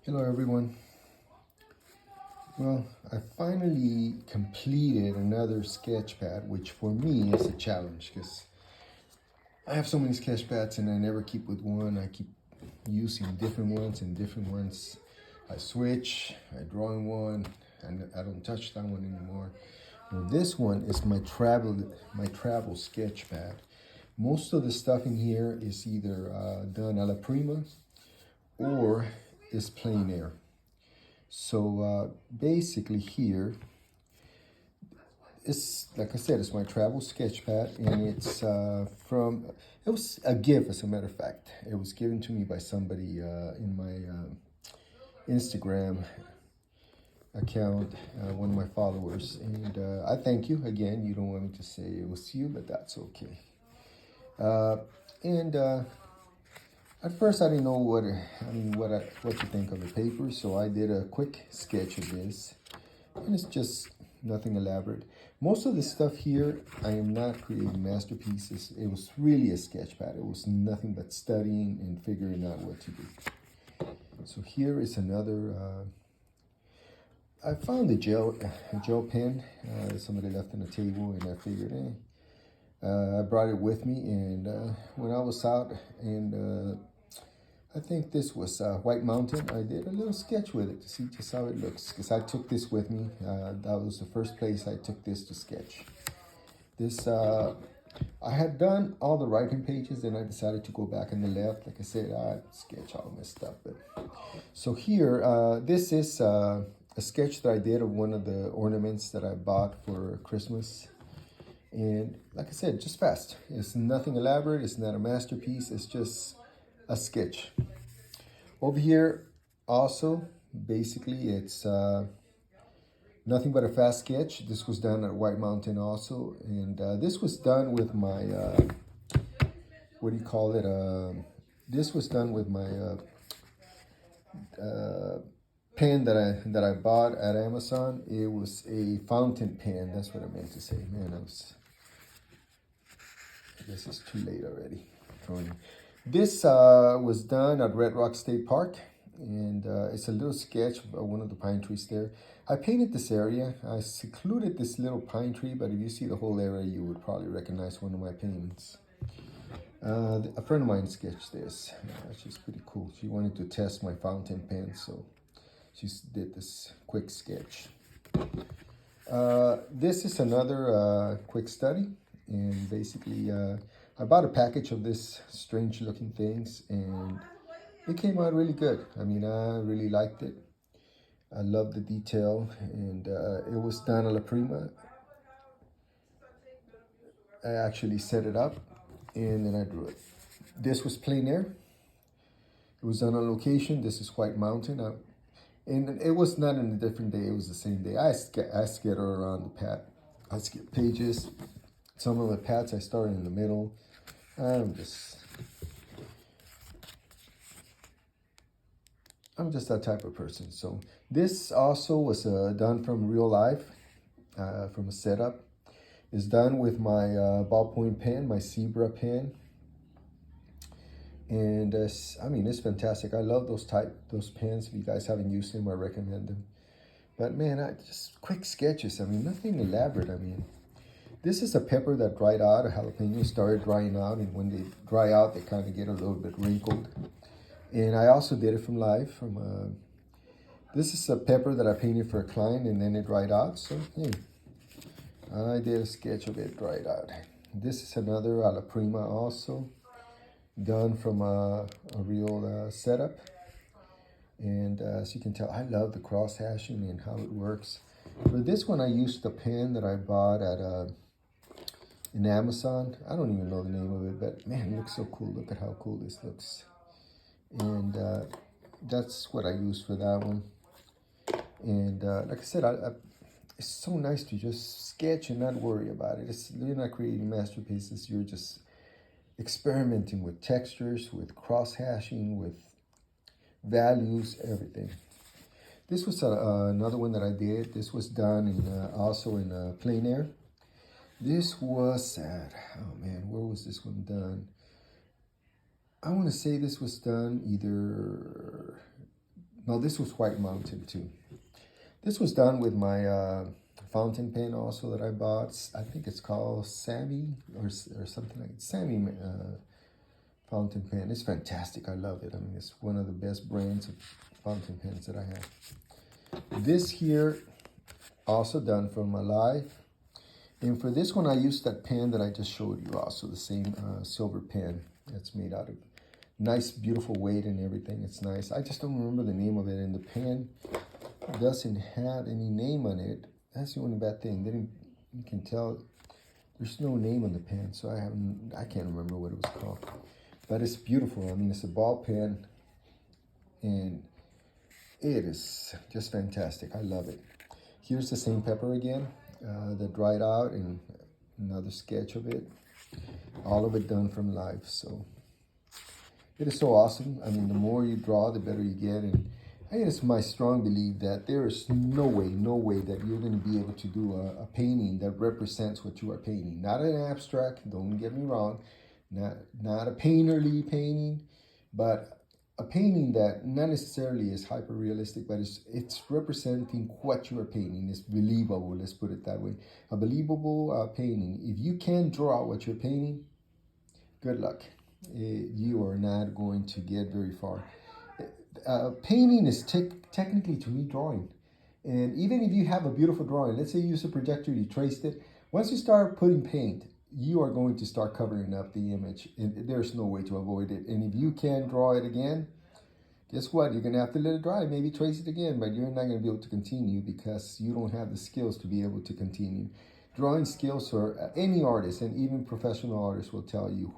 Hello everyone. Well, I finally completed another sketch pad, which for me is a challenge because I have so many sketch pads and I never keep with one. I keep using different ones and different ones. I switch, I draw in one, and I don't touch that one anymore. Well, this one is my travel sketch pad. Most of the stuff in here is either done a la prima or is plein air. So basically here, it's like I said, it's my travel sketch pad, and it's it was a gift, as a matter of fact. It was given to me by somebody in my Instagram account, one of my followers, and I thank you again. You don't want me to say it was you, but that's okay. And At first, I didn't know what to think of the paper, so I did a quick sketch of this, and it's just nothing elaborate. Most of the stuff here, I am not creating masterpieces. It was really a sketch pad. It was nothing but studying and figuring out what to do. So here is another. I found a gel pen. Somebody left on the table, and I figured, I brought it with me, and when I was out, and I think this was White Mountain, I did a little sketch with it to see just how it looks, because I took this with me. That was the first place I took this to sketch. This, I had done all the writing pages, and I decided to go back on the left. Like I said, I sketch all messed up. But so here, this is a sketch that I did of one of the ornaments that I bought for Christmas. And like I said, just fast. It's nothing elaborate. It's not a masterpiece. It's just a sketch. Over here, also, basically, it's nothing but a fast sketch. This was done at White Mountain also. And this was done with my, what do you call it? This was done with my pen that I bought at Amazon. It was a fountain pen. That's what I meant to say. Man, I guess it's too late already. This was done at Red Rock State Park, and it's a little sketch of one of the pine trees there. I painted this area. I secluded this little pine tree, but if you see the whole area, you would probably recognize one of my paintings. A friend of mine sketched this. She's pretty cool. She wanted to test my fountain pen, so she did this quick sketch. This is another quick study, and basically I bought a package of this strange looking things, and it came out really good. I mean, I really liked it. I love the detail, and it was done a la prima. I actually set it up, and then I drew it. This was plein air. It was done on location. This is White Mountain. And it was not in a different day. It was the same day. I scattered around the pad. I skipped pages. Some of the pads I started in the middle. I'm just that type of person. So this also was done from real life, from a setup. It's done with my ballpoint pen, my Zebra pen. And I mean, it's fantastic. I love those pens. If you guys haven't used them, I recommend them. But man, just quick sketches. I mean, nothing elaborate. I mean, this is a pepper that dried out. A jalapeno started drying out, and when they dry out, they kind of get a little bit wrinkled. And I also did it from live. This is a pepper that I painted for a client, and then it dried out. So hey, I did a sketch of it dried out. This is another a la prima also, done from a real setup. And as you can tell, I love the cross hashing and how it works. For this one, I used the pen that I bought at in Amazon. I don't even know the name of it, but man, it looks so cool. Look at how cool this looks. And that's what I used for that one. And like I said, it's so nice to just sketch and not worry about it. You're not creating masterpieces. You're just experimenting with textures, with cross hashing, with values, everything. This was another one that I did. This was done in also in plein air. This was at, oh man, where was this one done? I want to say this was done either No, this was white mountain too. This was done with my fountain pen also that I bought. I think it's called Sammy or something like Sammy fountain pen. It's fantastic. I love it. I mean, it's one of the best brands of fountain pens that I have. This here, also done from Alive. And for this one, I used that pen that I just showed you also, the same silver pen. That's made out of nice, beautiful weight and everything. It's nice. I just don't remember the name of it. And the pen doesn't have any name on it. That's the only bad thing. You can tell there's no name on the pen, so I can't remember what it was called. But it's beautiful. I mean, it's a ball pen, and it is just fantastic. I love it. Here's the same pepper again, that dried out, and another sketch of it. All of it done from life. So it is so awesome. I mean, the more you draw, the better you get. And it is my strong belief that there is no way that you're going to be able to do a painting that represents what you are painting. Not an abstract, don't get me wrong. Not a painterly painting, but a painting that not necessarily is hyper realistic, but it's representing what you are painting. It's believable, let's put it that way. A believable painting. If you can't draw what you're painting, good luck. You are not going to get very far. Painting is technically, to me, drawing. And even if you have a beautiful drawing, let's say you use a projector, you traced it. Once you start putting paint, you are going to start covering up the image, and there's no way to avoid it. And if you can draw it again, guess what? You're going to have to let it dry, maybe trace it again, but you're not going to be able to continue because you don't have the skills to be able to continue. Drawing skills, or any artist, and even professional artists will tell you.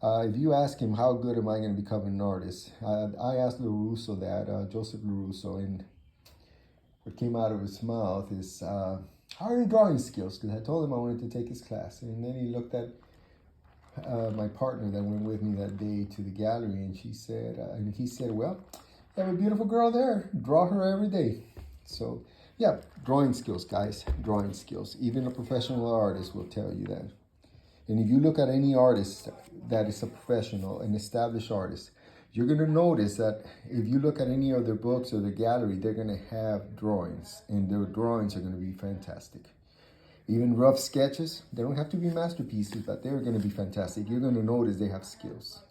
If you ask him, how good am I going to become an artist? I asked LaRusso that, Joseph LaRusso, and what came out of his mouth is, how are your drawing skills? Because I told him I wanted to take his class. And then he looked at my partner that went with me that day to the gallery, and he said, well, you have a beautiful girl there. Draw her every day. So, yeah, drawing skills, guys, drawing skills. Even a professional artist will tell you that. And if you look at any artist that is a professional, an established artist, you're going to notice that if you look at any of their books or their gallery, they're going to have drawings, and their drawings are going to be fantastic. Even rough sketches, they don't have to be masterpieces, but they're going to be fantastic. You're going to notice they have skills.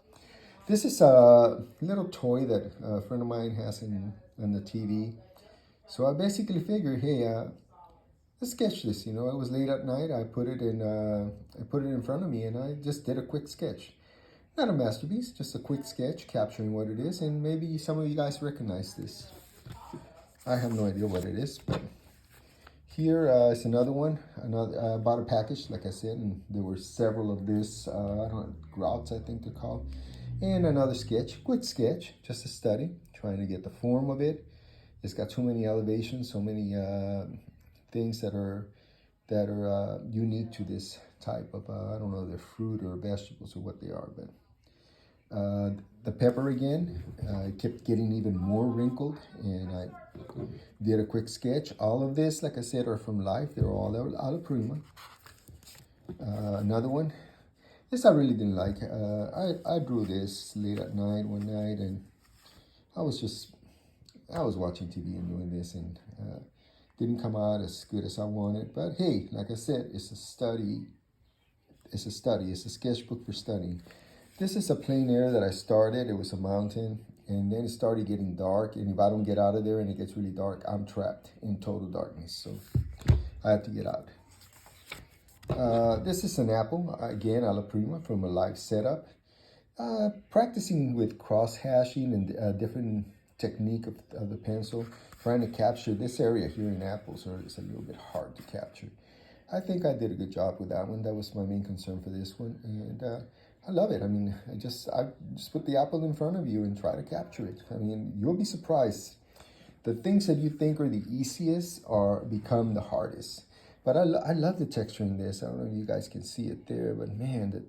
This is a little toy that a friend of mine has on the TV. So I basically figured, hey, let's sketch this. You know, it was late at night. I put it in front of me, and I just did a quick sketch. Not a masterpiece, just a quick sketch capturing what it is, and maybe some of you guys recognize this. I have no idea what it is, but here is another one. I bought a package, like I said, and there were several of this. I don't know, grouts, I think they're called. And another sketch, quick sketch, just a study, trying to get the form of it. It's got too many elevations, so many things that are unique to this type of, I don't know if they're fruit or vegetables or what they are, but the pepper again, kept getting even more wrinkled, and I did a quick sketch. All of this, like I said, are from life. They're all alla prima. Another one. This I really didn't like. I drew this late at night one night, and I was watching TV and doing this, and didn't come out as good as I wanted. But hey, like I said, it's a study. It's a sketchbook for studying. This is a plein air that I started. It was a mountain, and then it started getting dark. And if I don't get out of there and it gets really dark, I'm trapped in total darkness. So I have to get out. This is an apple, again, alla prima, from a live setup. Practicing with cross hashing and a different technique of the pencil, trying to capture this area here in apples, or it's a little bit hard to capture. I think I did a good job with that one. That was my main concern for this one, and I love it. I mean, I just put the apple in front of you and try to capture it. I mean, you'll be surprised. The things that you think are the easiest become the hardest. But I love the texture in this. I don't know if you guys can see it there, but man,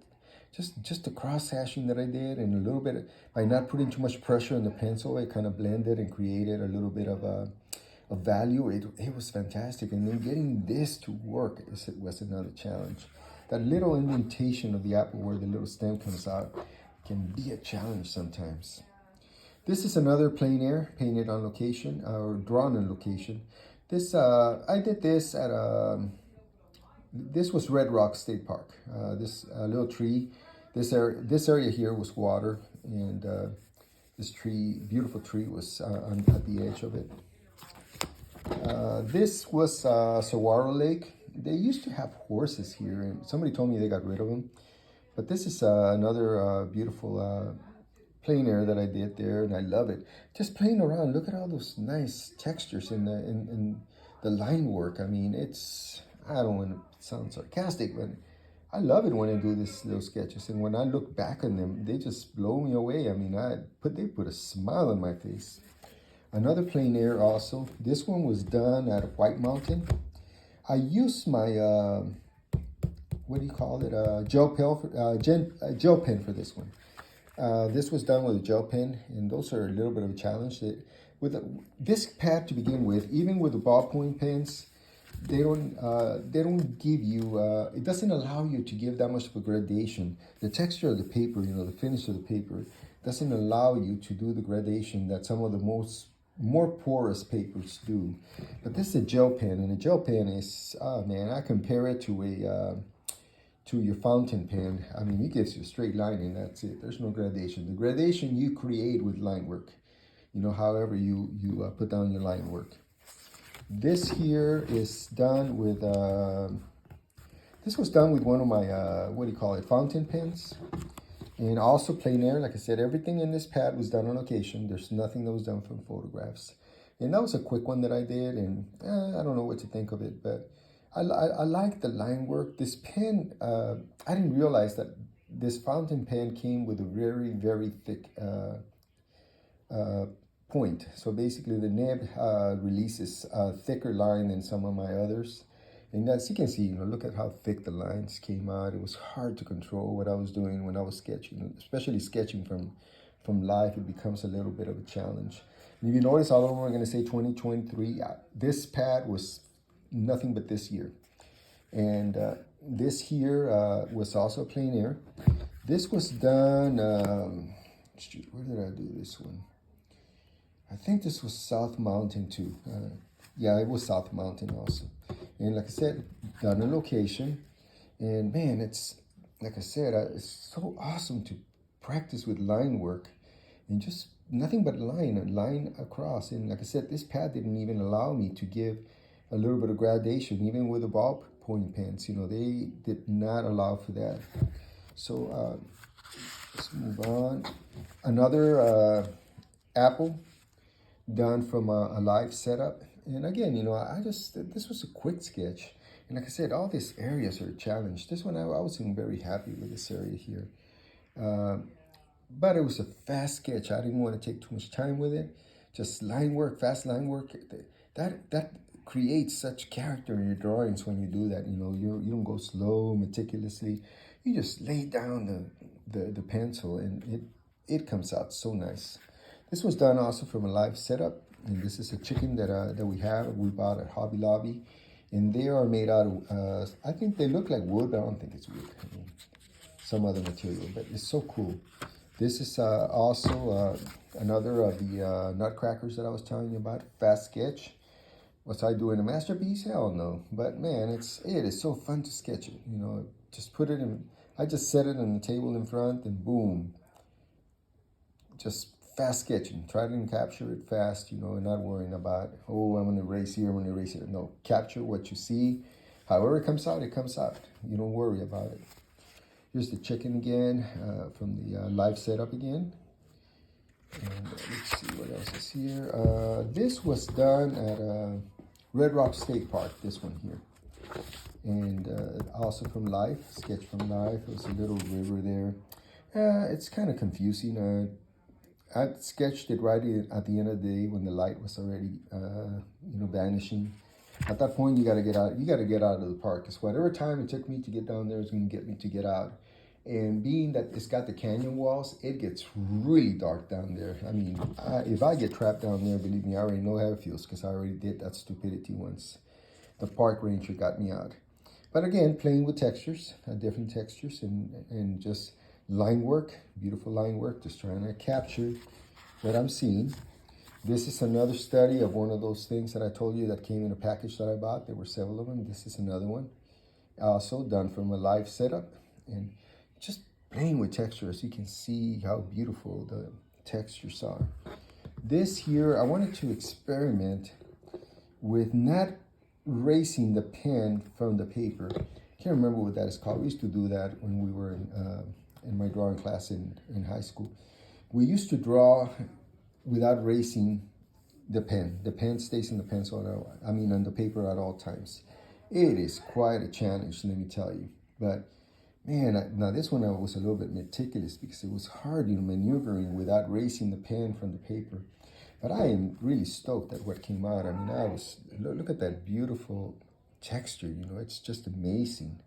just the cross hashing that I did, and a little bit by not putting too much pressure on the pencil, it kind of blended and created a little bit of a value. It was fantastic. And then getting this to work was another challenge. That little indentation of the apple where the little stem comes out can be a challenge sometimes. This is another plein air painted on location or drawn on location. This I did this at this was Red Rock State Park. This little tree, this area here was water, and this tree, beautiful tree, was at the edge of it. This was Saguaro Lake. They used to have horses here, and somebody told me they got rid of them. But this is another beautiful plein air that I did there, and I love it. Just playing around, look at all those nice textures in the line work. I mean, I don't want to sound sarcastic, but I love it when I do those sketches, and when I look back on them, they just blow me away. I mean, they put a smile on my face. Another plein air also. This one was done at White Mountain. I used my what do you call it? Gel pen for this one. This was done with a gel pen, and those are a little bit of a challenge. This pad to begin with, even with the ballpoint pens, they don't give you. It doesn't allow you to give that much of a gradation. The texture of the paper, the finish of the paper, doesn't allow you to do the gradation that some of the more porous papers do. But this is a gel pen, and a gel pen is, man, I compare it to your fountain pen. I mean, it gives you a straight line, and that's it. There's no gradation. The gradation you create with line work, however you put down your line work. This here is done with, this was done with one of my, fountain pens. And also plein air. Like I said, everything in this pad was done on location. There's nothing that was done from photographs. And that was a quick one that I did, and I don't know what to think of it, but I like the line work. This pen, I didn't realize that this fountain pen came with a very, very thick point. So basically the nib releases a thicker line than some of my others. And as you can see, look at how thick the lines came out. It was hard to control what I was doing when I was sketching, especially sketching from life. It becomes a little bit of a challenge. And if you notice, all of them are going to say 2023. This pad was nothing but this year. And this here was also plein air. This was done, where did I do this one? I think this was South Mountain too. Yeah, it was South Mountain also. And like I said, done on location. And man, it's, like I said, it's so awesome to practice with line work and just nothing but line across. And like I said, this pad didn't even allow me to give a little bit of gradation, even with the ballpoint pens. They did not allow for that. So let's move on. Another apple done from a live setup. And again, this was a quick sketch. And like I said, all these areas are a challenge. This one, I wasn't very happy with this area here. But it was a fast sketch. I didn't want to take too much time with it. Just line work, fast line work. That creates such character in your drawings when you do that. You don't go slow, meticulously. You just lay down the pencil, and it comes out so nice. This was done also from a live setup. And this is a chicken that we bought at Hobby Lobby, and they are made out of I think they look like wood, but I don't think it's wood. I mean, some other material, but it's so cool. This is also another of the nutcrackers that I was telling you about. Fast sketch. Was I doing a masterpiece? Hell no. But man, it is so fun to sketch it. Just put it in. I just set it on the table in front, and boom. Just fast sketching. Try to capture it fast, and not worrying about, oh, I'm going to erase here, I'm going to erase here. No, capture what you see. However it comes out, it comes out. You don't worry about it. Here's the chicken again from the live setup again. And let's see what else is here. This was done at Red Rock State Park, this one here. And also from life, sketch from life. There's a little river there. It's kind of confusing. I sketched it right at the end of the day when the light was already, vanishing. At that point, you got to get out. You got to get out of the park. Because whatever time it took me to get down there is going to get me to get out. And being that it's got the canyon walls, it gets really dark down there. I mean, if I get trapped down there, believe me, I already know how it feels because I already did that stupidity once. The park ranger got me out. But again, playing with textures, different textures, and just line work, beautiful line work, just trying to capture what I'm seeing. This is another study of one of those things that I told you that came in a package that I bought. There were several of them. This is another one. Also done from a live setup. And just playing with texture, as you can see how beautiful the textures are. This here, I wanted to experiment with not erasing the pen from the paper. Can't remember what that is called. We used to do that when we were in my drawing class in high school. We used to draw without erasing the pen. The pen stays in the pencil, on the paper at all times. It is quite a challenge, let me tell you. But man, now this one I was a little bit meticulous because it was hard, maneuvering without erasing the pen from the paper. But I am really stoked at what came out. Look at that beautiful texture, it's just amazing.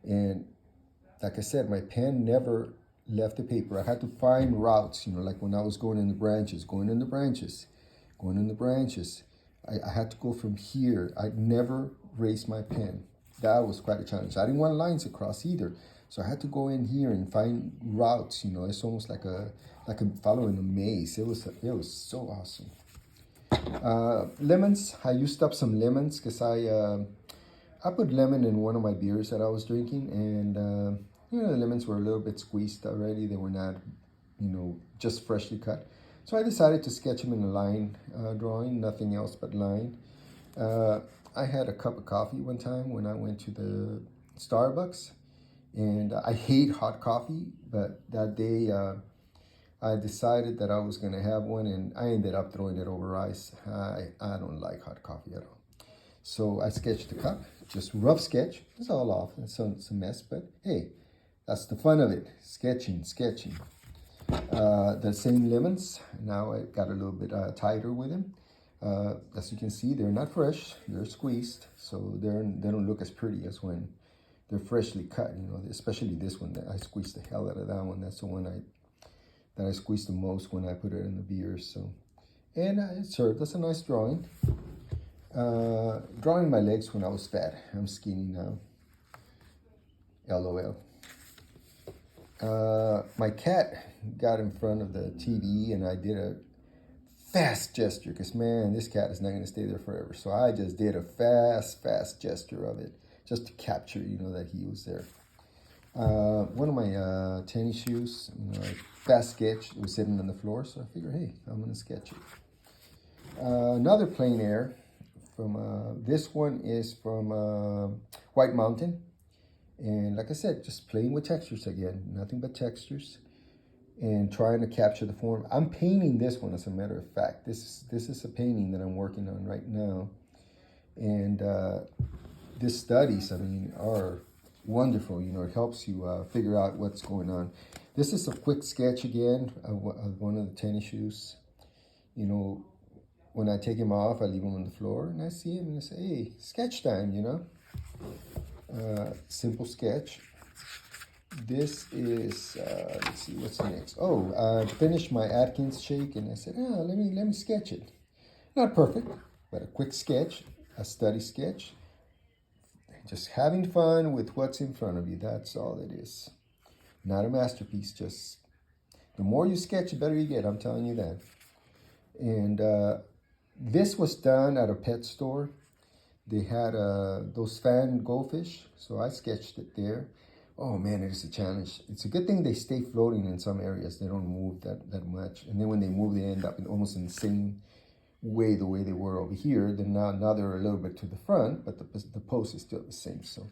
And like I said, my pen never left the paper. I had to find routes, like when I was going in the branches, I had to go from here. I never raised my pen. That was quite a challenge. I didn't want lines across either. So I had to go in here and find routes, it's almost like I'm following a maze. It was so awesome. Lemons, I used up some lemons because I put lemon in one of my beers that I was drinking, and the lemons were a little bit squeezed already. They were not, just freshly cut. So I decided to sketch them in a line drawing, nothing else but line. I had a cup of coffee one time when I went to the Starbucks, and I hate hot coffee, but that day I decided that I was going to have one, and I ended up throwing it over ice. I don't like hot coffee at all. So I sketched the cup, just rough sketch. It's all off. It's a mess, but hey, that's the fun of it. Sketching. The same lemons. Now I got a little bit tighter with them. As you can see, they're not fresh. They're squeezed, so they don't look as pretty as when they're freshly cut. Especially this one. That I squeezed the hell out of that one. That's the one that I squeezed the most when I put it in the beers. So, and it served as a nice drawing. Drawing my legs when I was fat. I'm skinny now. LOL. My cat got in front of the TV and I did a fast gesture because, man, this cat is not going to stay there forever. So I just did a fast gesture of it just to capture, that he was there. One of my tennis shoes, fast sketch, it was sitting on the floor. So I figured, hey, I'm going to sketch it. Another plein air. This one is from White Mountain. And like I said, just playing with textures again. Nothing but textures. And trying to capture the form. I'm painting this one, as a matter of fact. This is a painting that I'm working on right now. And these studies, are wonderful. It helps you figure out what's going on. This is a quick sketch again of one of the tennis shoes. When I take him off, I leave him on the floor, and I see him, and I say, hey, sketch time, Simple sketch. This is, let's see, what's next? Oh, I finished my Atkins shake, and I said, let me sketch it. Not perfect, but a quick sketch, a study sketch. Just having fun with what's in front of you, that's all it is. Not a masterpiece, just the more you sketch, the better you get, I'm telling you that. And this was done at a pet store. They had those fan goldfish, so I sketched it there. Oh man, it is a challenge. It's a good thing they stay floating in some areas. They don't move that much. And then when they move, they end up almost in the same way, the way they were over here. Then now they're a little bit to the front, but the pose is still the same. So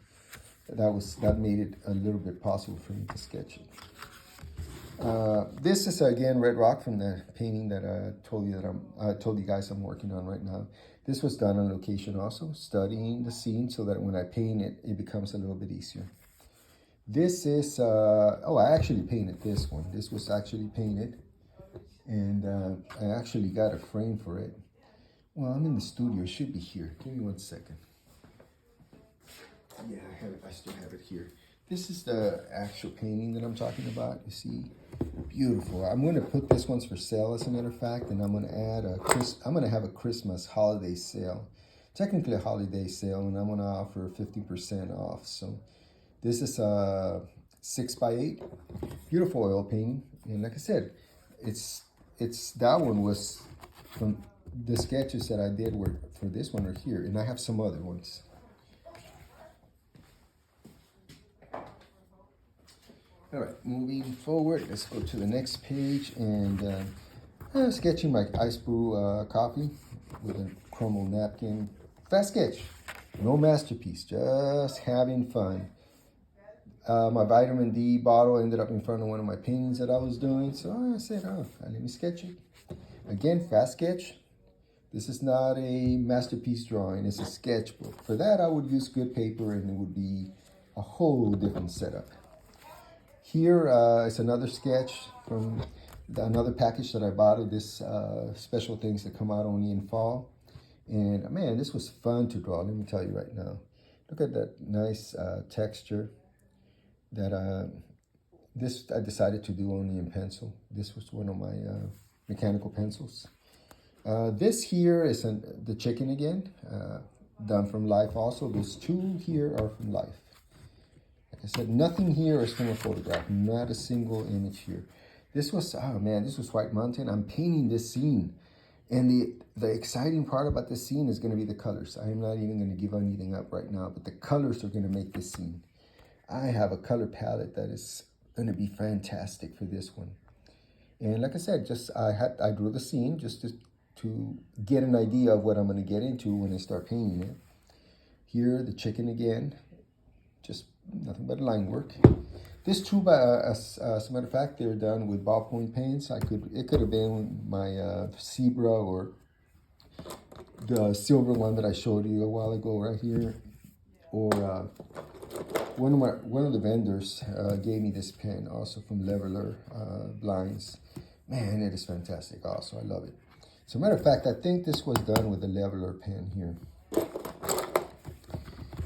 that made it a little bit possible for me to sketch it. This is again red rock from the painting that I told you guys I'm working on right now. This was done on location also, studying the scene so that when I paint it, it becomes a little bit easier. This is I actually painted this one. This was actually painted, and I actually got a frame for it. Well, I'm in the studio. It should be here. Give me 1 second. Yeah, I have it. I still have it here. This is the actual painting that I'm talking about. You see, beautiful. I'm going to put this one's for sale, as a matter of fact, and I'm going to add I'm going to have a Christmas holiday sale, technically a holiday sale, and I'm going to offer 50% off. So this is a 6x8, beautiful oil painting, and like I said, it's that one was from the sketches that I did were for this one are here, and I have some other ones. All right, moving forward, let's go to the next page, and sketching my ice brew coffee with a crumbled napkin. Fast sketch, no masterpiece, just having fun. My vitamin D bottle ended up in front of one of my paintings that I was doing, so I said, oh, let me sketch it. Again, fast sketch. This is not a masterpiece drawing, it's a sketchbook. For that, I would use good paper and it would be a whole different setup. Here is another sketch from another package that I bought of this special things that come out only in fall. And man, this was fun to draw, let me tell you right now. Look at that nice texture that this I decided to do only in pencil. This was one of my mechanical pencils. This here is the chicken again, done from life also. These two here are from life. Like I said, nothing here is from a photograph, not a single image here. This was, oh man, this was White Mountain. I'm painting this scene. And the exciting part about this scene is going to be the colors. I am not even going to give anything up right now, but the colors are going to make this scene. I have a color palette that is going to be fantastic for this one. And like I said, just I drew the scene just to get an idea of what I'm going to get into when I start painting it. Here, the chicken again, just nothing but line work. This too, as a matter of fact, they're done with ballpoint pens. It could have been my zebra or the silver one that I showed you a while ago right here, or one of the vendors gave me this pen also from Leveler Blinds. Man, it is fantastic also. I love it. As a matter of fact, I think this was done with the Leveler pen here.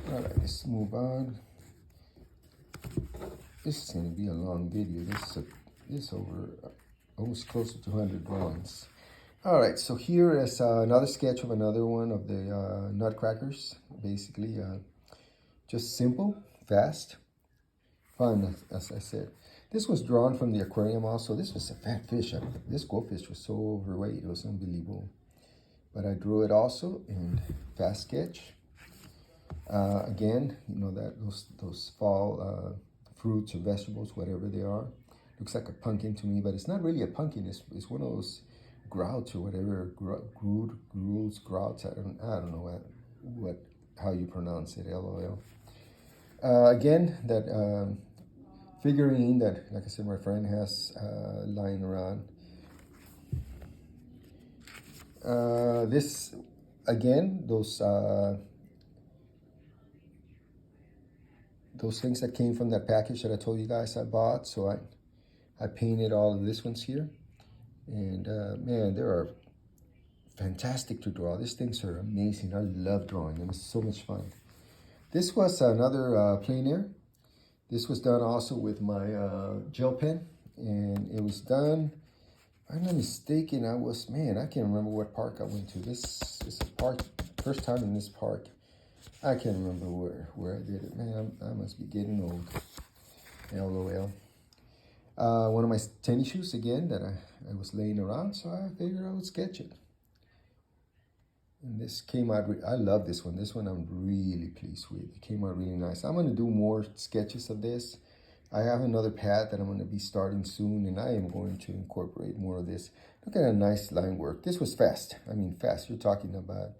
All right, let's move on. This is going to be a long video. This is over almost close to 200 drawings. All right, so here is another sketch of another one of the nutcrackers. Basically, just simple, fast, fun, as I said. This was drawn from the aquarium also. This was a fat fish. This goldfish was so overweight, it was unbelievable. But I drew it also in fast sketch. Again, you know, that those fall fruits or vegetables, whatever they are. Looks like a pumpkin to me, but it's not really a pumpkin. It's one of those grouts or whatever, grouts. I don't know how you pronounce it. LOL. Again, that figurine that, like I said, my friend has lying around. This again, those things that came from that package that I told you guys I bought. So I painted all of this ones here. And man, they are fantastic to draw. These things are amazing. I love drawing them. It's so much fun. This was another plein air. This was done also with my gel pen. And it was done, if I'm not mistaken, I can't remember what park I went to. This is a park, first time in this park. I can't remember where I did it. Man, I must be getting old. LOL. One of my tennis shoes again that I was laying around, so I figured I would sketch it. And this came out, I love this one. This one I'm really pleased with. It came out really nice. I'm going to do more sketches of this. I have another pad that I'm going to be starting soon, and I am going to incorporate more of this. Look at a nice line work. This was fast. I mean, fast. You're talking about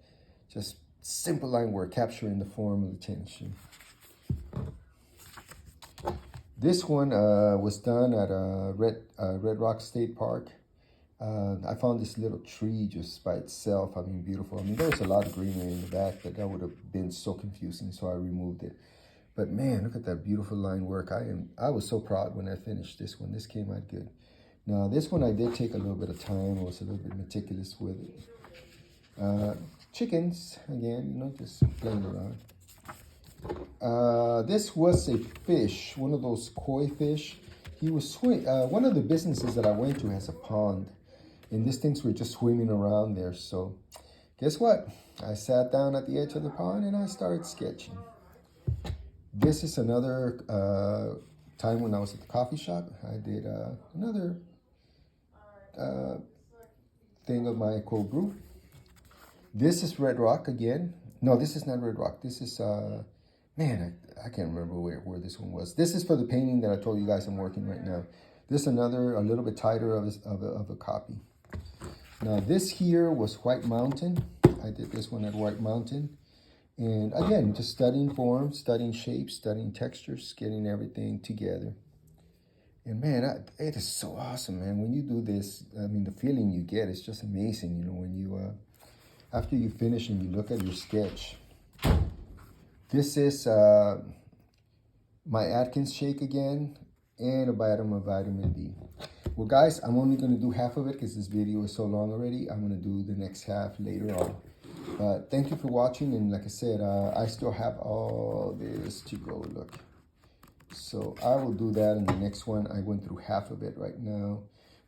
just simple line work, capturing the form of the tennis shoe. This one was done at Red Rock State Park. I found this little tree just by itself. I mean, beautiful. I mean, there was a lot of greenery in the back, but that would have been so confusing, so I removed it. But man, look at that beautiful line work. I was so proud when I finished this one. This came out good. Now, this one I did take a little bit of time. I was a little bit meticulous with it. Chickens, again, you know, just playing around. This was a fish, one of those koi fish. He was one of the businesses that I went to has a pond, and these things were just swimming around there. So guess what? I sat down at the edge of the pond and I started sketching. This is another time when I was at the coffee shop. I did another thing of my cold brew. This is Red Rock again. No, this is not Red Rock. This is, man, I can't remember where this one was. This is for the painting that I told you guys I'm working right now. This is another, a little bit tighter of a copy. Now this here was White Mountain. I did this one at White Mountain. And again, just studying forms, studying shapes, studying textures, getting everything together. And man, it is so awesome, man. When you do this, I mean, the feeling you get is just amazing. You know, when you, after you finish and you look at your sketch. This is my Atkins shake again, and a bite of my vitamin D. Well, guys, I'm only going to do half of it because this video is so long already. I'm going to do the next half later on. But thank you for watching, and like I said, I still have all this to go, look. So I will do that in the next one. I went through half of it right now.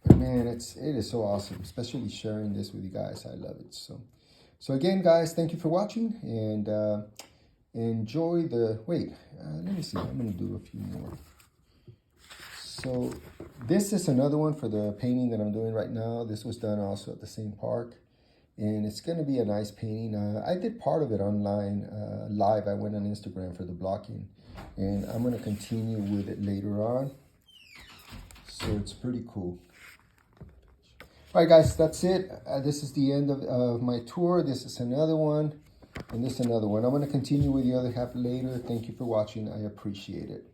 But man, it is so awesome, especially sharing this with you guys. I love it. So again, guys, thank you for watching, and enjoy the, wait, let me see. I'm going to do a few more. So this is another one for the painting that I'm doing right now. This was done also at the same park. And it's going to be a nice painting. I did part of it online, live. I went on Instagram for the blocking. And I'm going to continue with it later on. So it's pretty cool. All right, guys, that's it. This is the end of my tour. This is another one. And this is another one. I'm going to continue with the other half later. Thank you for watching. I appreciate it.